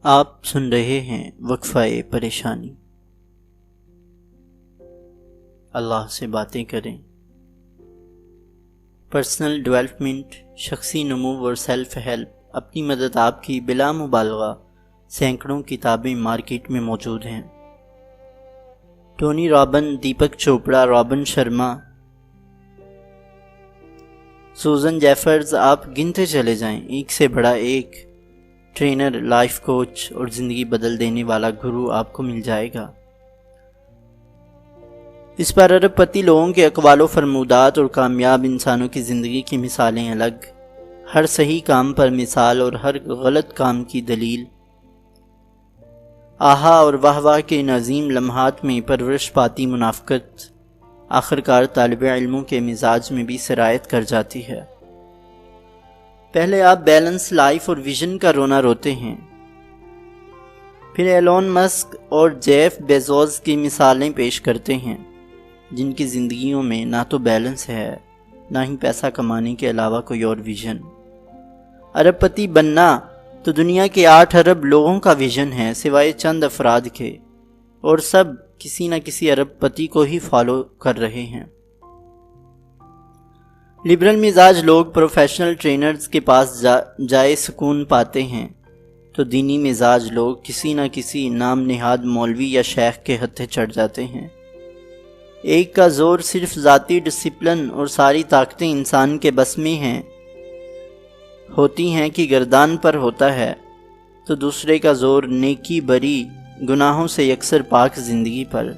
آپ سن رہے ہیں وقفہ پریشانی۔ اللہ سے باتیں کریں۔ پرسنل ڈیولپمنٹ، شخصی نمو اور سیلف ہیلپ اپنی مدد آپ کی بلا مبالغہ سینکڑوں کتابیں مارکیٹ میں موجود ہیں۔ Tony Robbins, Deepak Chopra, Robin Sharma, Susan Jeffers, آپ گنتے چلے جائیں، ایک سے بڑا ایک ٹرینر، لائف کوچ اور زندگی بدل دینے والا گرو آپ کو مل جائے گا۔ اس پر ارب پتی لوگوں کے اقوال و فرمودات اور کامیاب انسانوں کی زندگی کی مثالیں الگ، ہر صحیح کام پر مثال اور ہر غلط کام کی دلیل۔ آہا اور واہ واہ کے ان عظیم لمحات میں پرورش پاتی منافقت آخرکار طالب علموں کے مزاج میں بھی سرایت کر جاتی ہے۔ پہلے آپ بیلنس لائف اور ویژن کا رونا روتے ہیں، پھر ایلون مسک اور جیف بیزوس کی مثالیں پیش کرتے ہیں جن کی زندگیوں میں نہ تو بیلنس ہے نہ ہی پیسہ کمانے کے علاوہ کوئی اور ویژن۔ ارب پتی بننا تو دنیا کے 8 ارب لوگوں کا ویژن ہے سوائے چند افراد کے، اور سب کسی نہ کسی ارب پتی کو ہی فالو کر رہے ہیں۔ لبرل مزاج لوگ پروفیشنل ٹرینرز کے پاس جائے سکون پاتے ہیں، تو دینی مزاج لوگ کسی نہ کسی نام نہاد مولوی یا شیخ کے ہتھے چڑھ جاتے ہیں۔ ایک کا زور صرف ذاتی ڈسپلن اور ساری طاقتیں انسان کے بس میں ہوتی ہیں کہ گردان پر ہوتا ہے، تو دوسرے کا زور نیکی بری گناہوں سے یکسر پاک زندگی پر۔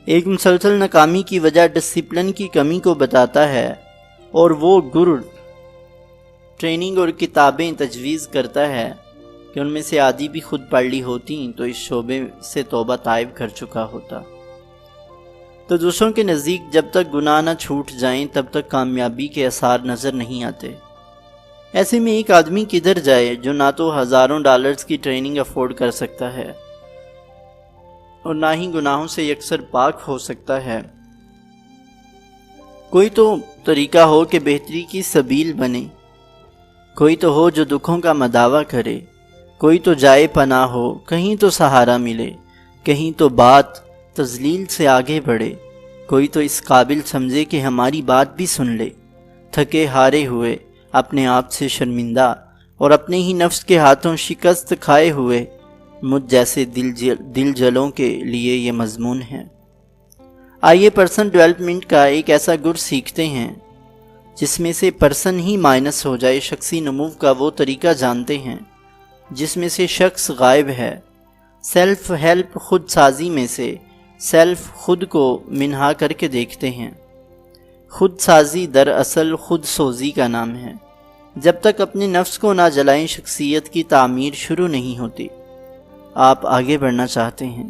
ایک مسلسل ناکامی کی وجہ ڈسپلن کی کمی کو بتاتا ہے، اور وہ گرو ٹریننگ اور کتابیں تجویز کرتا ہے کہ ان میں سے آدھی بھی خود پڑھ لی ہوتی تو اس شعبے سے توبہ طائب کر چکا ہوتا۔ تو دوسروں کے نزدیک جب تک گناہ نہ چھوٹ جائیں تب تک کامیابی کے آثار نظر نہیں آتے۔ ایسے میں ایک آدمی کدھر جائے جو نہ تو ہزاروں ڈالرز کی ٹریننگ افورڈ کر سکتا ہے اور نہ ہی گناہوں سے یکسر پاک ہو سکتا ہے۔ کوئی تو طریقہ ہو کہ بہتری کی سبیل بنے، کوئی تو ہو جو دکھوں کا مداوع کرے، کوئی تو جائے پناہ ہو، کہیں تو سہارا ملے، کہیں تو بات تذلیل سے آگے بڑھے، کوئی تو اس قابل سمجھے کہ ہماری بات بھی سن لے۔ تھکے ہارے ہوئے، اپنے آپ سے شرمندہ اور اپنے ہی نفس کے ہاتھوں شکست کھائے ہوئے مجھ جیسے دل جلوں کے لیے یہ مضمون ہے۔ آئیے پرسن ڈیولپمنٹ کا ایک ایسا گر سیکھتے ہیں جس میں سے پرسن ہی مائنس ہو جائے۔ شخصی نمو کا وہ طریقہ جانتے ہیں جس میں سے شخص غائب ہے۔ سیلف ہیلپ خود سازی میں سے سیلف خود کو منہا کر کے دیکھتے ہیں۔ خود سازی دراصل خود سوزی کا نام ہے۔ جب تک اپنے نفس کو نہ جلائیں شخصیت کی تعمیر شروع نہیں ہوتی۔ آپ آگے بڑھنا چاہتے ہیں،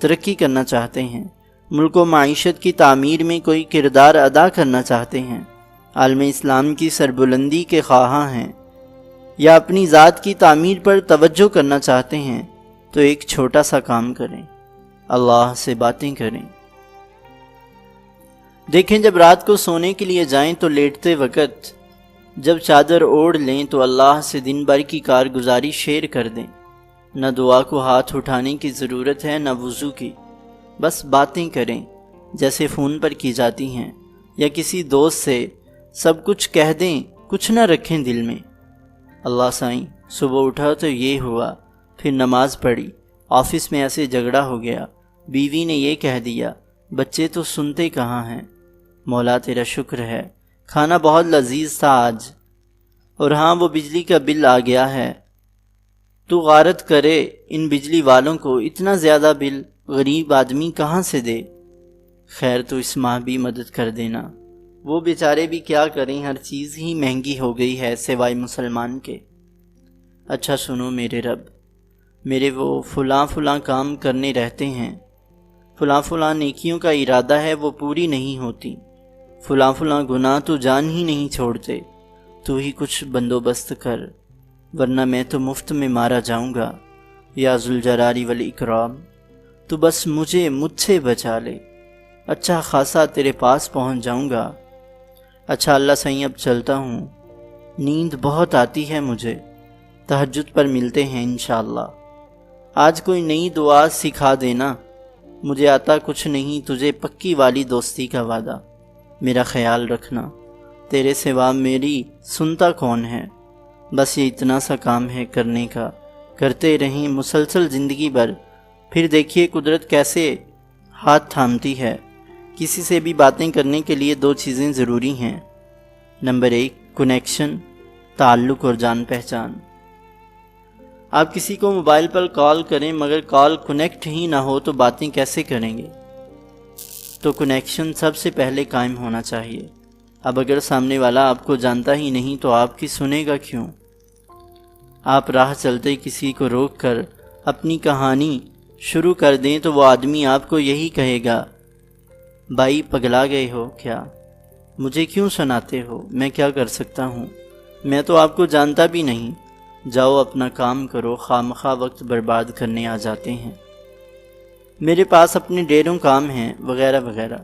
ترقی کرنا چاہتے ہیں، ملک و معیشت کی تعمیر میں کوئی کردار ادا کرنا چاہتے ہیں، عالم اسلام کی سربلندی کے خواہاں ہیں، یا اپنی ذات کی تعمیر پر توجہ کرنا چاہتے ہیں، تو ایک چھوٹا سا کام کریں، اللہ سے باتیں کریں۔ دیکھیں جب رات کو سونے کے لیے جائیں تو لیٹتے وقت جب چادر اوڑھ لیں تو اللہ سے دن بھر کی کارگزاری شیئر کر دیں۔ نہ دعا کو ہاتھ اٹھانے کی ضرورت ہے نہ وضو کی، بس باتیں کریں جیسے فون پر کی جاتی ہیں، یا کسی دوست سے سب کچھ کہہ دیں، کچھ نہ رکھیں دل میں۔ اللہ سائیں صبح اٹھا تو یہ ہوا، پھر نماز پڑھی، آفس میں ایسے جھگڑا ہو گیا، بیوی نے یہ کہہ دیا، بچے تو سنتے کہاں ہیں، مولا تیرا شکر ہے کھانا بہت لذیذ تھا آج، اور ہاں وہ بجلی کا بل آ گیا ہے، تو غارت کرے ان بجلی والوں کو، اتنا زیادہ بل غریب آدمی کہاں سے دے، خیر تو اس ماہ بھی مدد کر دینا، وہ بیچارے بھی کیا کریں، ہر چیز ہی مہنگی ہو گئی ہے سوائے مسلمان کے۔ اچھا سنو میرے رب، میرے وہ فلاں کام کرنے رہتے ہیں، فلاں نیکیوں کا ارادہ ہے وہ پوری نہیں ہوتی، فلاں گناہ تو جان ہی نہیں چھوڑتے، تو ہی کچھ بندوبست کر، ورنہ میں تو مفت میں مارا جاؤں گا، یا ذوالجلال والاکرام، تو بس مجھ سے بچا لے، اچھا خاصا تیرے پاس پہنچ جاؤں گا۔ اچھا اللہ سائیں اب چلتا ہوں، نیند بہت آتی ہے مجھے، تہجد پر ملتے ہیں انشاءاللہ۔ آج کوئی نئی دعا سکھا دینا، مجھے آتا کچھ نہیں، تجھے پکی والی دوستی کا وعدہ، میرا خیال رکھنا، تیرے سوا میری سنتا کون ہے، بس یہ اتنا سا کام ہے کرنے کا، کرتے رہیں مسلسل زندگی بھر، پھر دیکھیے قدرت کیسے ہاتھ تھامتی ہے۔ کسی سے بھی باتیں کرنے کے لیے 2 چیزیں ضروری ہیں۔ نمبر 1 کنیکشن، تعلق اور جان پہچان۔ آپ کسی کو موبائل پر کال کریں مگر کال کنیکٹ ہی نہ ہو تو باتیں کیسے کریں گے؟ تو کنیکشن سب سے پہلے قائم ہونا چاہیے۔ اب اگر سامنے والا آپ کو جانتا ہی نہیں تو آپ کی سنے گا کیوں؟ آپ راہ چلتے کسی کو روک کر اپنی کہانی شروع کر دیں تو وہ آدمی آپ کو یہی کہے گا، بھائی پگلا گئے ہو کیا؟ مجھے کیوں سناتے ہو؟ میں کیا کر سکتا ہوں؟ میں تو آپ کو جانتا بھی نہیں، جاؤ اپنا کام کرو، خواہ وقت برباد کرنے آ جاتے ہیں، میرے پاس اپنے ڈھیروں کام ہیں، وغیرہ وغیرہ۔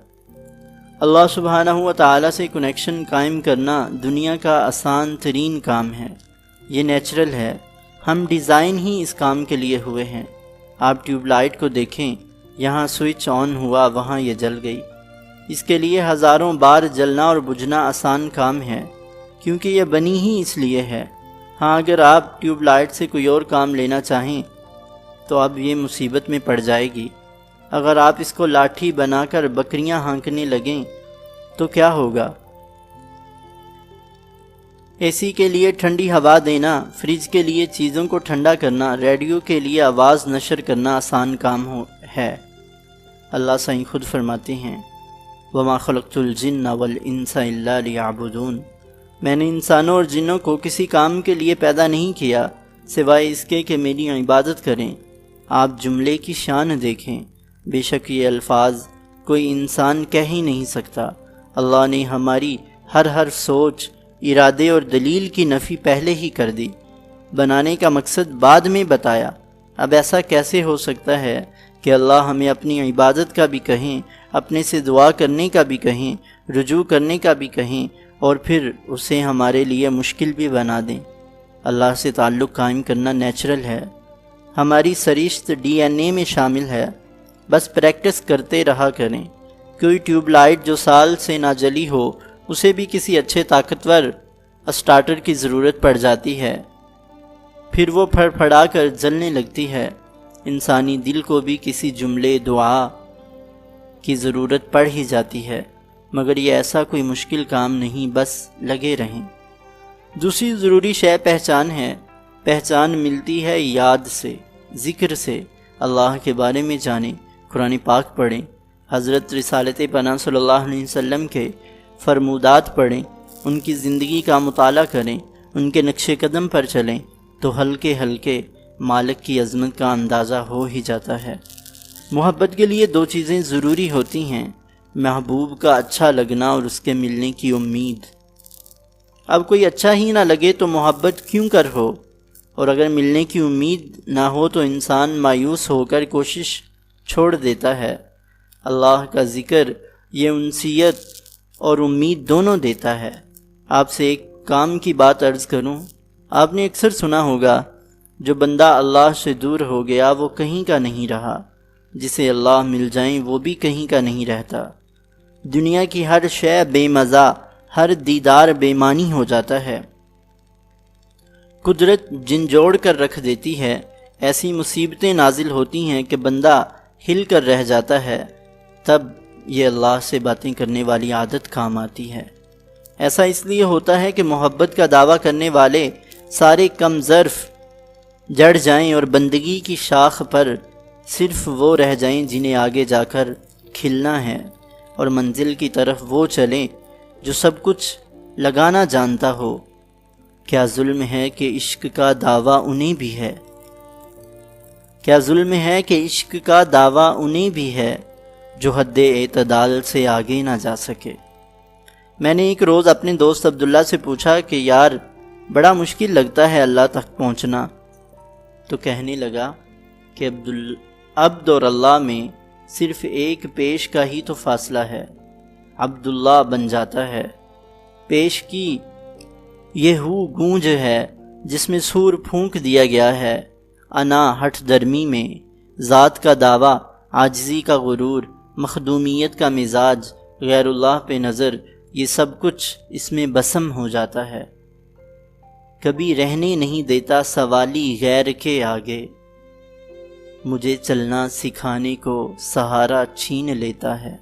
اللہ سبحانہ و تعالیٰ سے کنیکشن قائم کرنا دنیا کا آسان ترین کام ہے، یہ نیچرل ہے، ہم ڈیزائن ہی اس کام کے لیے ہوئے ہیں۔ آپ ٹیوب لائٹ کو دیکھیں، یہاں سوئچ آن ہوا، وہاں یہ جل گئی، اس کے لیے ہزاروں بار جلنا اور بجھنا آسان کام ہے، کیونکہ یہ بنی ہی اس لیے ہے۔ ہاں اگر آپ ٹیوب لائٹ سے کوئی اور کام لینا چاہیں تو اب یہ مصیبت میں پڑ جائے گی۔ اگر آپ اس کو لاٹھی بنا کر بکریاں ہانکنے لگیں تو کیا ہوگا؟ اے سی کے لیے ٹھنڈی ہوا دینا، فریج کے لیے چیزوں کو ٹھنڈا کرنا، ریڈیو کے لیے آواز نشر کرنا آسان کام ہے۔ اللہ سائیں خود فرماتے ہیں، وَمَا خَلَقْتُ الْجِنَّ وَالْإِنسَ إِلَّا لِيَعْبُدُونَ، میں نے انسانوں اور جنوں کو کسی کام کے لیے پیدا نہیں کیا سوائے اس کے کہ میری عبادت کریں۔ آپ جملے کی شان دیکھیں، بے شک یہ الفاظ کوئی انسان کہہ ہی نہیں سکتا۔ اللہ نے ہماری ہر سوچ، ارادے اور دلیل کی نفی پہلے ہی کر دی، بنانے کا مقصد بعد میں بتایا۔ اب ایسا کیسے ہو سکتا ہے کہ اللہ ہمیں اپنی عبادت کا بھی کہیں، اپنے سے دعا کرنے کا بھی کہیں، رجوع کرنے کا بھی کہیں، اور پھر اسے ہمارے لیے مشکل بھی بنا دیں؟ اللہ سے تعلق قائم کرنا نیچرل ہے، ہماری سرشت ڈی این اے میں شامل ہے، بس پریکٹس کرتے رہا کریں۔ کوئی ٹیوب لائٹ جو سال سے نہ جلی ہو اسے بھی کسی اچھے طاقتور اسٹارٹر کی ضرورت پڑ جاتی ہے، پھر وہ پھڑا کر جلنے لگتی ہے۔ انسانی دل کو بھی کسی جملے دعا کی ضرورت پڑ ہی جاتی ہے، مگر یہ ایسا کوئی مشکل کام نہیں، بس لگے رہیں۔ دوسری ضروری شے پہچان ہے۔ پہچان ملتی ہے یاد سے، ذکر سے۔ اللہ کے بارے میں جانیں، قرآن پاک پڑھیں، حضرت رسالت پناہ صلی اللہ علیہ وسلم کے فرمودات پڑھیں، ان کی زندگی کا مطالعہ کریں، ان کے نقش قدم پر چلیں تو ہلکے ہلکے مالک کی عظمت کا اندازہ ہو ہی جاتا ہے۔ محبت کے لیے 2 چیزیں ضروری ہوتی ہیں، محبوب کا اچھا لگنا اور اس کے ملنے کی امید۔ اب کوئی اچھا ہی نہ لگے تو محبت کیوں کر ہو، اور اگر ملنے کی امید نہ ہو تو انسان مایوس ہو کر کوشش چھوڑ دیتا ہے۔ اللہ کا ذکر یہ انسیت اور امید دونوں دیتا ہے۔ آپ سے ایک کام کی بات عرض کروں، آپ نے اکثر سنا ہوگا، جو بندہ اللہ سے دور ہو گیا وہ کہیں کا نہیں رہا، جسے اللہ مل جائیں وہ بھی کہیں کا نہیں رہتا۔ دنیا کی ہر شے بے مزہ، ہر دیدار بے معنی ہو جاتا ہے۔ قدرت جھنجھوڑ کر رکھ دیتی ہے، ایسی مصیبتیں نازل ہوتی ہیں کہ بندہ ہل کر رہ جاتا ہے، تب یہ اللہ سے باتیں کرنے والی عادت کام آتی ہے۔ ایسا اس لیے ہوتا ہے کہ محبت کا دعویٰ کرنے والے سارے کم ظرف جڑ جائیں اور بندگی کی شاخ پر صرف وہ رہ جائیں جنہیں آگے جا کر کھلنا ہے، اور منزل کی طرف وہ چلیں جو سب کچھ لگانا جانتا ہو۔ کیا ظلم ہے کہ عشق کا دعویٰ انہیں بھی ہے، کیا ظلم ہے کہ عشق کا دعویٰ انہیں بھی ہے جو حد اعتدال سے آگے نہ جا سکے۔ میں نے ایک روز اپنے دوست عبداللہ سے پوچھا کہ یار بڑا مشکل لگتا ہے اللہ تک پہنچنا، تو کہنے لگا کہ عبد اور اللہ میں صرف ایک پیش کا ہی تو فاصلہ ہے، عبداللہ بن جاتا ہے۔ پیش کی یہ ہو گونج ہے جس میں سور پھونک دیا گیا ہے، انا ہٹ درمی میں، ذات کا دعویٰ، عاجزی کا غرور، مخدومیت کا مزاج، غیر اللہ پہ نظر، یہ سب کچھ اس میں بسم ہو جاتا ہے۔ کبھی رہنے نہیں دیتا سوالی غیر کے آگے، مجھے چلنا سکھانے کو سہارا چھین لیتا ہے۔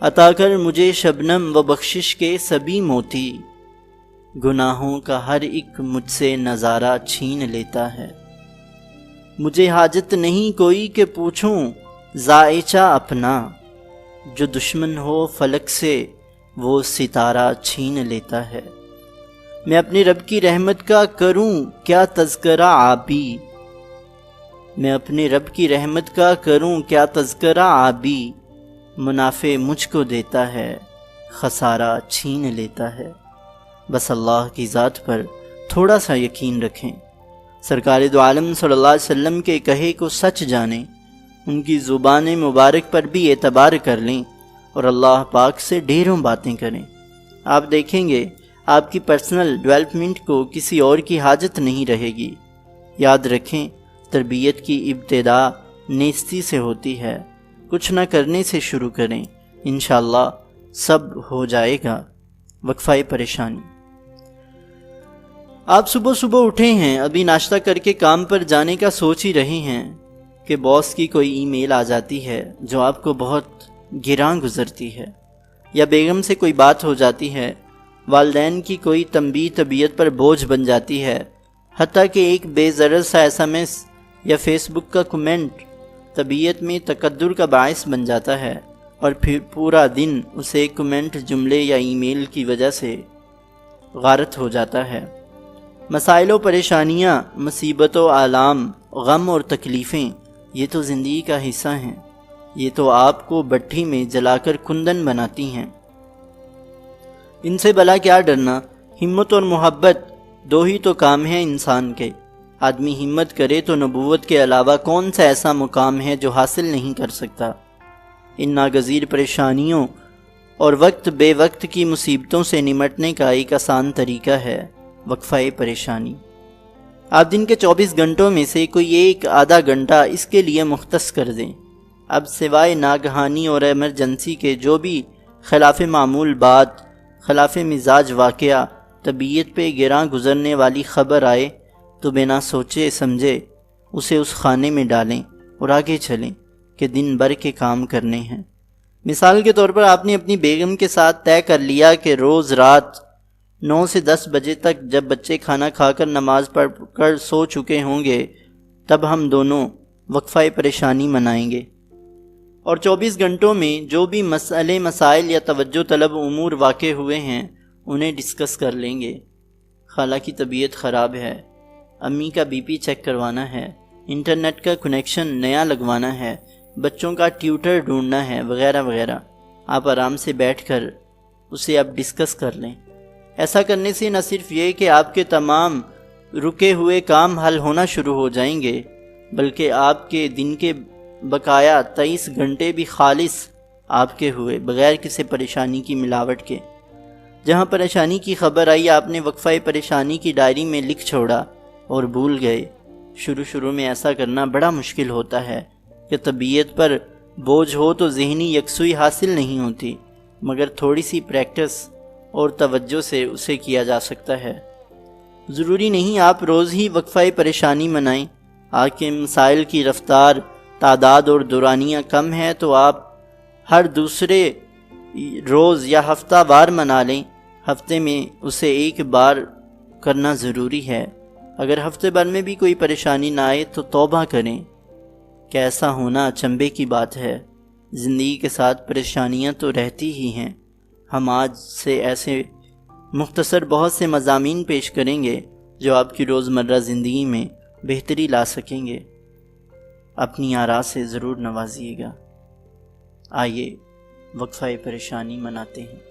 عطا کر مجھے شبنم و بخشش کے سبھی موتی، گناہوں کا ہر ایک مجھ سے نظارہ چھین لیتا ہے۔ مجھے حاجت نہیں کوئی کہ پوچھوں ذائچہ اپنا، جو دشمن ہو فلک سے وہ ستارہ چھین لیتا ہے۔ میں اپنے رب کی رحمت کا کروں کیا تذکرہ آبی، میں اپنے رب کی رحمت کا کروں کیا تذکرہ آبی، منافع مجھ کو دیتا ہے، خسارہ چھین لیتا ہے۔ بس اللہ کی ذات پر تھوڑا سا یقین رکھیں، سرکار دو عالم صلی اللہ علیہ وسلم کے کہے کو سچ جانیں، ان کی زبان مبارک پر بھی اعتبار کر لیں اور اللہ پاک سے ڈھیروں باتیں کریں۔ آپ دیکھیں گے آپ کی پرسنل ڈیولپمنٹ کو کسی اور کی حاجت نہیں رہے گی۔ یاد رکھیں، تربیت کی ابتدا نیستی سے ہوتی ہے، کچھ نہ کرنے سے شروع کریں، انشاءاللہ سب ہو جائے گا۔ وقفہ پریشانی۔ آپ صبح صبح اٹھے ہیں، ابھی ناشتہ کر کے کام پر جانے کا سوچ ہی رہے ہیں کہ باس کی کوئی ای میل آ جاتی ہے جو آپ کو بہت گراں گزرتی ہے، یا بیگم سے کوئی بات ہو جاتی ہے، والدین کی کوئی تنبیہ طبیعت پر بوجھ بن جاتی ہے، حتیٰ کہ ایک بے ضرر سا SMS یا فیس بک کا کمنٹ طبیعت میں تقدر کا باعث بن جاتا ہے، اور پھر پورا دن اسے کمنٹ، جملے یا ای میل کی وجہ سے غارت ہو جاتا ہے۔ مسائل و پریشانیاں، مصیبت و آلام، غم اور تکلیفیں، یہ تو زندگی کا حصہ ہیں، یہ تو آپ کو بھٹی میں جلا کر کندن بناتی ہیں۔ ان سے بلا کیا ڈرنا، ہمت اور محبت دو ہی تو کام ہیں انسان کے۔ آدمی ہمت کرے تو نبوت کے علاوہ کون سا ایسا مقام ہے جو حاصل نہیں کر سکتا۔ ان ناگزیر پریشانیوں اور وقت بے وقت کی مصیبتوں سے نمٹنے کا ایک آسان طریقہ ہے وقفہ پریشانی۔ آپ دن کے 24 گھنٹوں میں سے کوئی ایک آدھا گھنٹہ اس کے لیے مختص کر دیں۔ اب سوائے ناگہانی اور ایمرجنسی کے جو بھی خلاف معمول بات، خلاف مزاج واقعہ، طبیعت پہ گراں گزرنے والی خبر آئے تو بنا سوچے سمجھے اسے اس خانے میں ڈالیں اور آگے چلیں کہ دن بھر کے کام کرنے ہیں۔ مثال کے طور پر آپ نے اپنی بیگم کے ساتھ طے کر لیا کہ روز رات 9 سے 10 بجے تک جب بچے کھانا کھا کر نماز پڑھ کر سو چکے ہوں گے تب ہم دونوں وقفہ پریشانی منائیں گے، اور 24 گھنٹوں میں جو بھی مسائل یا توجہ طلب امور واقع ہوئے ہیں انہیں ڈسکس کر لیں گے۔ خالہ کی طبیعت خراب ہے، امی کا BP چیک کروانا ہے، انٹرنیٹ کا کنیکشن نیا لگوانا ہے، بچوں کا ٹیوٹر ڈھونڈنا ہے، وغیرہ وغیرہ۔ آپ آرام سے بیٹھ کر اسے اب ڈسکس کر لیں۔ ایسا کرنے سے نہ صرف یہ کہ آپ کے تمام رکے ہوئے کام حل ہونا شروع ہو جائیں گے، بلکہ آپ کے دن کے بقایا 23 گھنٹے بھی خالص آپ کے ہوئے، بغیر کسی پریشانی کی ملاوٹ کے۔ جہاں پریشانی کی خبر آئی آپ نے وقفہ پریشانی کی ڈائری میں لکھ چھوڑا اور بھول گئے۔ شروع میں ایسا کرنا بڑا مشکل ہوتا ہے کہ طبیعت پر بوجھ ہو تو ذہنی یکسوئی حاصل نہیں ہوتی، مگر تھوڑی سی پریکٹس اور توجہ سے اسے کیا جا سکتا ہے۔ ضروری نہیں آپ روز ہی وقفہ پریشانی منائیں۔ آپ کے مسائل کی رفتار، تعداد اور دورانیہ کم ہے تو آپ ہر دوسرے روز یا ہفتہ وار منا لیں۔ ہفتے میں اسے ایک بار کرنا ضروری ہے۔ اگر ہفتے بھر میں بھی کوئی پریشانی نہ آئے تو توبہ کریں کہ ایسا ہونا اچنبھے کی بات ہے۔ زندگی کے ساتھ پریشانیاں تو رہتی ہی ہیں۔ ہم آج سے ایسے مختصر بہت سے مضامین پیش کریں گے جو آپ کی روزمرہ زندگی میں بہتری لا سکیں گے۔ اپنی آراء سے ضرور نوازیے گا۔ آئیے وقفہ پریشانی مناتے ہیں۔